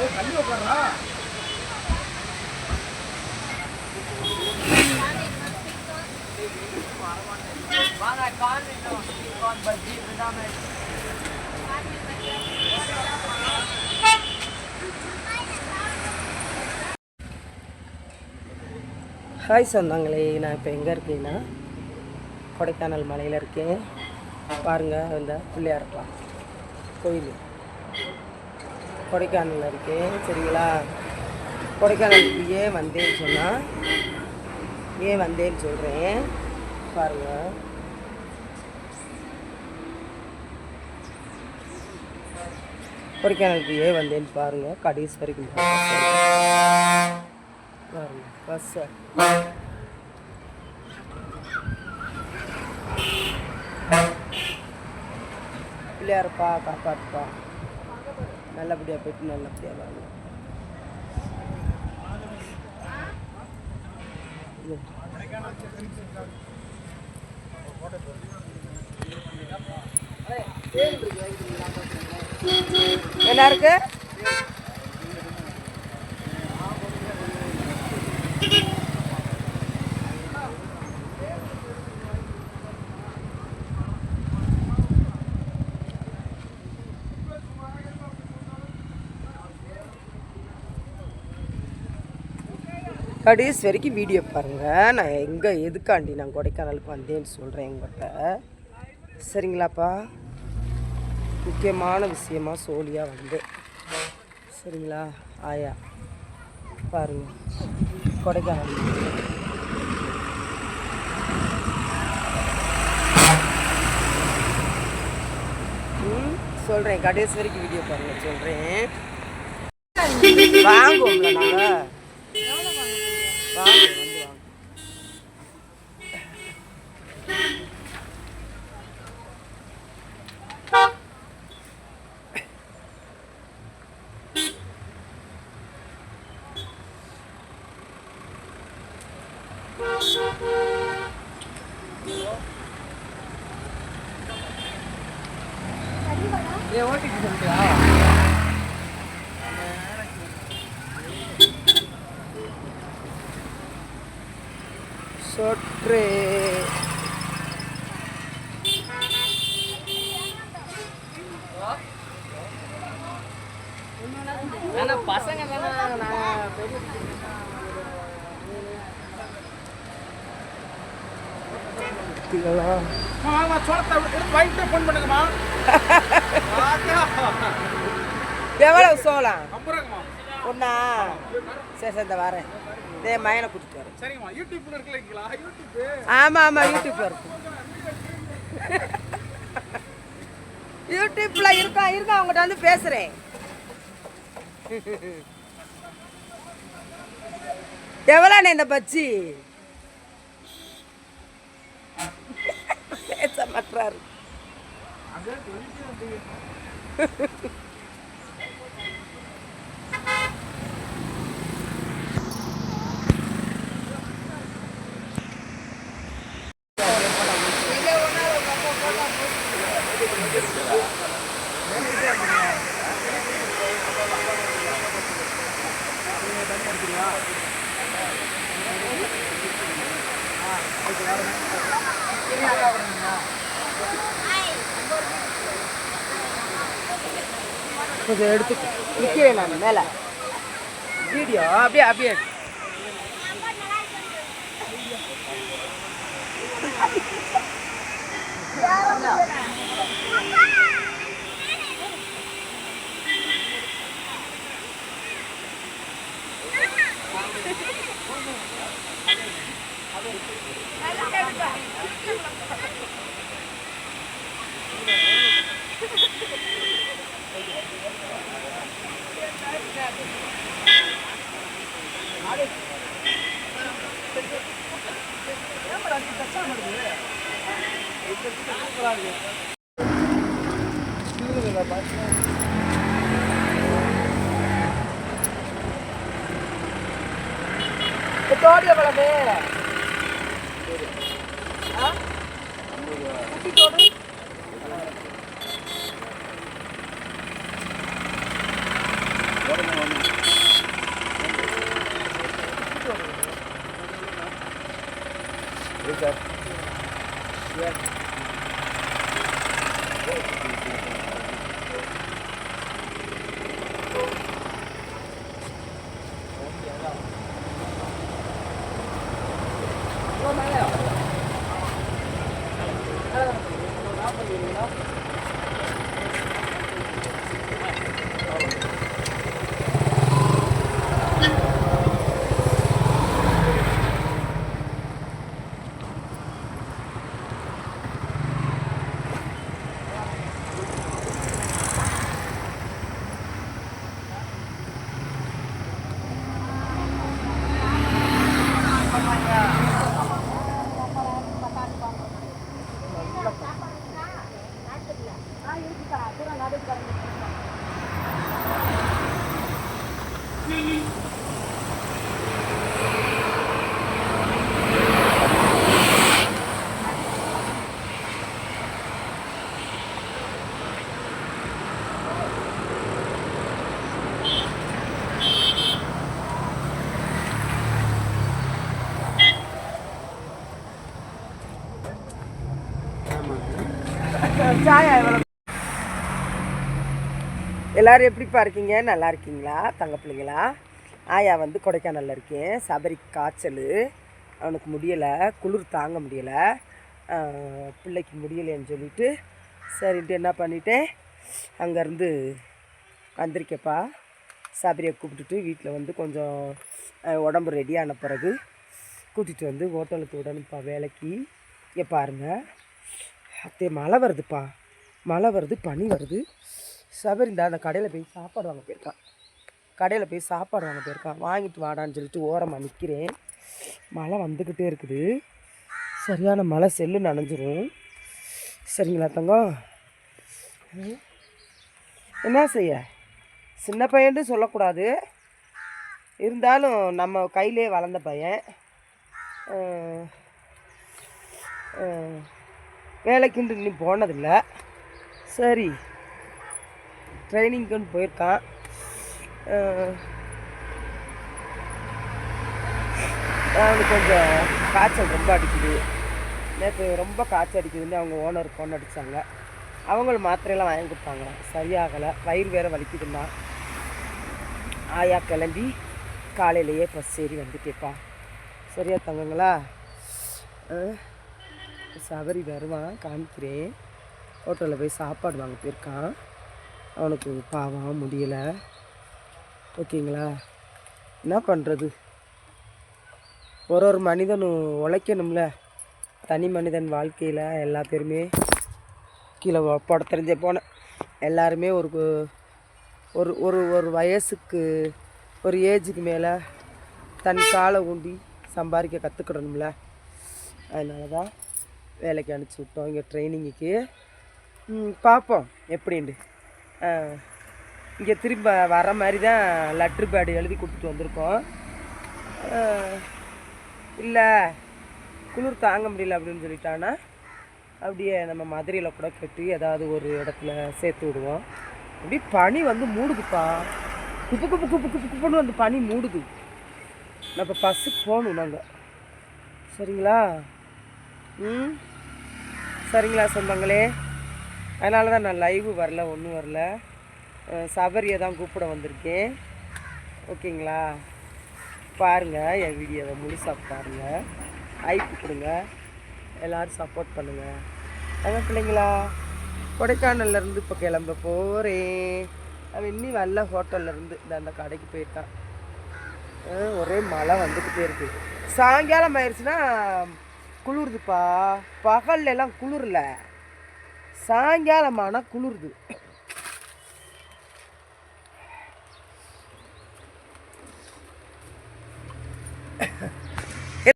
Hi சொந்தங்களே, நான் இப்போ எங்கே இருக்கேன்னா கொடைக்கானல் மலையில் இருக்கேன். பாருங்கள், இந்த பிள்ளையார்லாம் கோயில் கொடைக்கானலில் இருக்கேன். சரிங்களா? கொடைக்கானலுக்கு ஏன் வந்தேன்னு சொல்கிறேன். பாருங்கள், கொடைக்கானலுக்கு ஏன் வந்தேன்னு பாருங்கள். கடைசி வரைக்கும் பாருங்கள் பஸ்ஸை. பிள்ளையாருப்பா காப்பாற்றுப்பா, நல்லபடியாக போய்ட்டு நல்லபடியாக வாங்க. என்ன இருக்கு? கடைசி வரைக்கும் வீடியோ பாருங்கள். நான் எதுக்காண்டி நான் கொடைக்கானலுக்கு வந்தேன்னு சொல்கிறேன் உங்கள்கிட்ட. சரிங்களாப்பா? முக்கியமான விஷயமா சோழியாக வந்து. சரிங்களா? ஆயா பாருங்கள், கொடைக்கானல் சொல்கிறேன். கடைசி வரைக்கும் வீடியோ பாருங்கள் சொல்கிறேன். வாங்குவோம்ல நாங்கள், வாங்க வந்து ஓட்டிட்டு சொல்லியா? சொற்று பசங்க எவ்வளவு சோளம் ஒண்ணா? சரி சரி, வரேன். இதே மயனை கூட்டிட்டு வரேன். ஆமா ஆமா, யூடியூப்ல இருக்கு. யூடியூப்ல இருக்கா அவங்ககிட்ட வந்து பேசுறேன். எவ்வளோண்ணே இந்த பச்சி? பேச மாட்டாரு. கொஞ்சம் எடுத்து நிற்கிறேன் நான் மேலே. வீடியோ அப்படியே தோடு எவ்வளவு? குட்டி தோடு சார். எல்லோரும் எப்படிப்பா இருக்கீங்க? நல்லா இருக்கீங்களா தங்க பிள்ளைங்களா? ஆயா வந்து கொடைக்கானலில் இருக்கேன். சபரி காய்ச்சல், அவனுக்கு முடியலை, குளிர் தாங்க முடியலை, பிள்ளைக்கு முடியலைன்னு சொல்லிவிட்டு சரின்ட்டு என்ன பண்ணிட்டேன், அங்கேருந்து வந்திருக்கேப்பா. சபரியை கூப்பிட்டுட்டு வீட்டில் வந்து கொஞ்சம் உடம்பு ரெடியான பிறகு கூட்டிகிட்டு வந்து ஹோட்டலுக்கு விடணும்ப்பா வேலைக்கு. இங்கே பாருங்கள் அத்தே, மழை வருதுப்பா, மழை வருது, பனி வருது. சபரிந்தா அந்த கடையில் போய் சாப்பாடு வாங்க போயிருக்கான். வாங்கிட்டு வாடான்னு சொல்லிட்டு ஓரமாக நிற்கிறேன். மழை வந்துக்கிட்டே இருக்குது, சரியான மழை, செல்லு நனைஞ்சிரும். சரிங்களா தங்கம்? என்ன செய்ய, சின்ன பையன்ட்டு சொல்லக்கூடாது, இருந்தாலும் நம்ம கையிலே வளர்ந்த பையன். வேலைக்குன்ட்டு இன்னும் போனதில்லை. சரி, ட்ரைனிங்க்குன்னு போயிருக்கான். அவனுக்கு கொஞ்சம் காய்ச்சல் ரொம்ப அடிக்குது. நேற்று ரொம்ப காய்ச்சல் அடிக்குதுன்னு அவங்க ஓனர் ஃபோன் அடித்தாங்க. அவங்களும் மாத்திரையெல்லாம் வாங்கி கொடுத்தாங்க, சரியாகலை. வயிறு வேறு வலிக்குதுன்னா ஆயா கிளம்பி காலையிலேயே பஸ் ஏறி வந்துட்டேப்பா. சரியா தங்கங்களா? சபரி வருவான், காமிக்கிறேன். ஹோட்டலில் போய் சாப்பாடு வாங்க போயிருக்கான். அவனுக்கு பாவம் முடியலை. ஓகேங்களா? என்ன பண்ணுறது, ஒரு மனிதனும் உழைக்கணும்ல. தனி மனிதன் வாழ்க்கையில் எல்லா பேருமே கீழே போட தெரிஞ்ச போனேன். எல்லாருமே ஒரு ஒரு ஒரு ஒரு வயசுக்கு, ஒரு ஏஜுக்கு மேலே தன் காலை ஊண்டி சம்பாதிக்க கற்றுக்கிடணும்ல. அதனால தான் வேலைக்கு அனுப்பிச்சி விட்டோம் இங்கே ட்ரைனிங்குக்கு. பார்ப்போம் எப்படின்ட்டு. இங்கே திரும்ப வர மாதிரி தான் லெட்ரு பேடு எழுதி கொடுத்துட்டு வந்திருக்கோம். இல்லை குளிர் தாங்க முடியல அப்படின்னு சொல்லிட்டான்னா அப்படியே நம்ம மதுரையில் கூட கட்டி ஏதாவது ஒரு இடத்துல சேர்த்து விடுவோம். அப்படி பனி வந்து மூடுதுப்பா, குப்பு குப்பு குப்பு குப்பு குப்புன்னு வந்து பனி மூடுது. நம்ம பஸ்ஸுக்கு போகணும் நாங்கள். சரிங்களா? சரிங்களா சொந்தங்களே? அதனால தான் நான் லைவு வரல, ஒன்றும் வரல. சபரியை தான் கூப்பிட வந்திருக்கேன். ஓகேங்களா? பாருங்கள், என் வீடியோவை முழுசாக பாருங்கள், ஐப்பு கொடுங்க, எல்லோரும் சப்போர்ட் பண்ணுங்கள். அதான் பிள்ளைங்களா, கொடைக்கானல்லேருந்து இப்போ கிளம்ப போகிறேன். அவன் இன்னும் வரல ஹோட்டல்லேருந்து. அந்த கடைக்கு போயிருக்கான். ஒரே மழை வந்துக்கிட்டே இருக்குது. சாயங்காலம் ஆயிடுச்சுன்னா குளிருதுப்பா. பகல்லாம் குளிரல, சாயங்காலமானால் குளிருது.